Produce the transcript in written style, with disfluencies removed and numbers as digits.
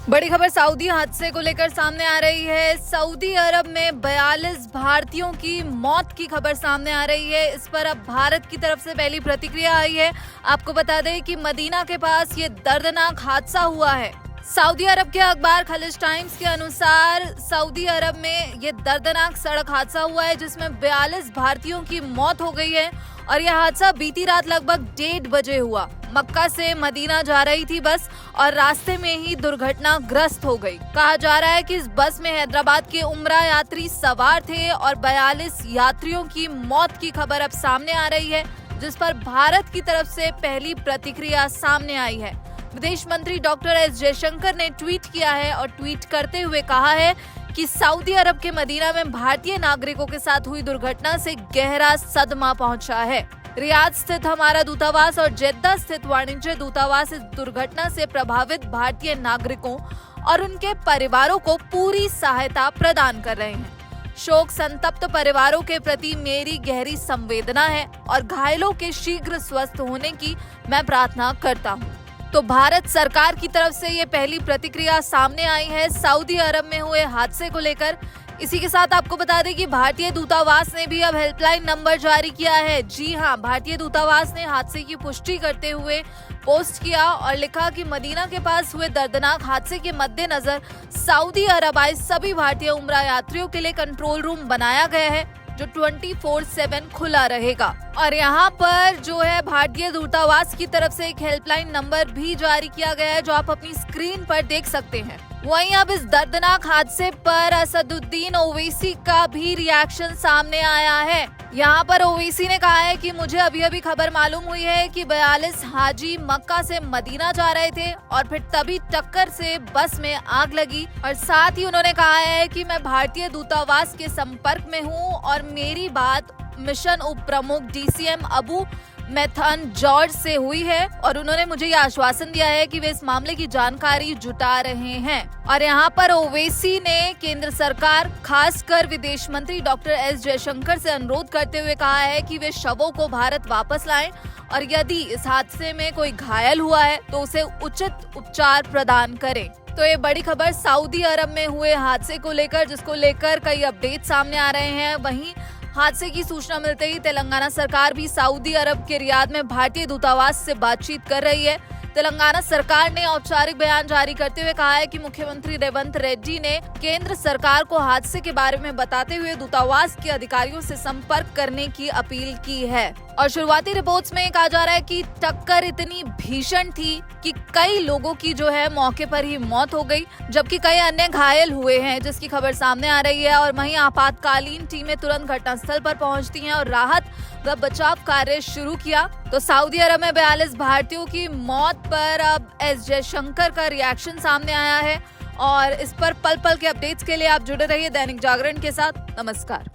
बड़ी खबर सऊदी हादसे को लेकर सामने आ रही है। सऊदी अरब में 42 भारतीयों की मौत की खबर सामने आ रही है। इस पर अब भारत की तरफ से पहली प्रतिक्रिया आई है। आपको बता दें कि मदीना के पास ये दर्दनाक हादसा हुआ है। सऊदी अरब के अखबार खलीज टाइम्स के अनुसार सऊदी अरब में ये दर्दनाक सड़क हादसा हुआ है, जिसमें 42 भारतीयों की मौत हो गई है और यह हादसा बीती रात लगभग 1:30 बजे हुआ। मक्का से मदीना जा रही थी बस और रास्ते में ही दुर्घटनाग्रस्त हो गई। कहा जा रहा है कि इस बस में हैदराबाद के उम्रा यात्री सवार थे और 42 यात्रियों की मौत की खबर अब सामने आ रही है, जिस पर भारत की तरफ से पहली प्रतिक्रिया सामने आई है। विदेश मंत्री डॉक्टर एस जयशंकर ने ट्वीट किया है और ट्वीट करते हुए कहा है कि सऊदी अरब के मदीना में भारतीय नागरिकों के साथ हुई दुर्घटना से गहरा सदमा पहुंचा है। रियाद स्थित हमारा दूतावास और जेद्दा स्थित वाणिज्य दूतावास इस दुर्घटना से प्रभावित भारतीय नागरिकों और उनके परिवारों को पूरी सहायता प्रदान कर रहे हैं। शोक संतप्त परिवारों के प्रति मेरी गहरी संवेदना है और घायलों के शीघ्र स्वस्थ होने की मैं प्रार्थना करता हूँ। तो भारत सरकार की तरफ से ये पहली प्रतिक्रिया सामने आई है सऊदी अरब में हुए हादसे को लेकर। इसी के साथ आपको बता दें कि भारतीय दूतावास ने भी अब हेल्पलाइन नंबर जारी किया है। जी हां, भारतीय दूतावास ने हादसे की पुष्टि करते हुए पोस्ट किया और लिखा कि मदीना के पास हुए दर्दनाक हादसे के मद्देनजर सऊदी अरब आए सभी भारतीय उम्रा यात्रियों के लिए कंट्रोल रूम बनाया गया है, जो 24/7 खुला रहेगा। और यहाँ पर जो है भारतीय दूतावास की तरफ से एक हेल्पलाइन नंबर भी जारी किया गया है, जो आप अपनी स्क्रीन पर देख सकते हैं। वहीं अब इस दर्दनाक हादसे पर असदुद्दीन ओवैसी का भी रिएक्शन सामने आया है। यहाँ पर ओवैसी ने कहा है कि मुझे अभी अभी खबर मालूम हुई है कि 42 हाजी मक्का से मदीना जा रहे थे और फिर तभी टक्कर से बस में आग लगी। और साथ ही उन्होंने कहा है कि मैं भारतीय दूतावास के संपर्क में हूँ और मेरी बात मिशन उप प्रमुख DCM अबू मैथन जॉर्ज से हुई है और उन्होंने मुझे यह आश्वासन दिया है कि वे इस मामले की जानकारी जुटा रहे हैं। और यहाँ पर ओवैसी ने केंद्र सरकार, खासकर विदेश मंत्री डॉक्टर एस जयशंकर से अनुरोध करते हुए कहा है कि वे शवों को भारत वापस लाएं और यदि इस हादसे में कोई घायल हुआ है तो उसे उचित उपचार प्रदान करें। तो ये बड़ी खबर सऊदी अरब में हुए हादसे को लेकर, जिसको लेकर कई अपडेट सामने आ रहे हैं। वहीं हादसे की सूचना मिलते ही तेलंगाना सरकार भी सऊदी अरब के रियाद में भारतीय दूतावास से बातचीत कर रही है। तेलंगाना सरकार ने औपचारिक बयान जारी करते हुए कहा है कि मुख्यमंत्री रेवंत रेड्डी ने केंद्र सरकार को हादसे के बारे में बताते हुए दूतावास के अधिकारियों से संपर्क करने की अपील की है। और शुरुआती रिपोर्ट्स में कहा जा रहा है कि टक्कर इतनी भीषण थी कि कई लोगों की जो है मौके पर ही मौत हो गई, जबकि कई अन्य घायल हुए हैं, जिसकी खबर सामने आ रही है। और वहीं आपातकालीन टीमें तुरंत घटनास्थल पर पहुंचती हैं और राहत व बचाव कार्य शुरू किया। तो सऊदी अरब में 42 भारतीयों की मौत पर अब एस जयशंकर का रिएक्शन सामने आया है और इस पर पल पल के अपडेट्स के लिए आप जुड़े रहिए दैनिक जागरण के साथ। नमस्कार।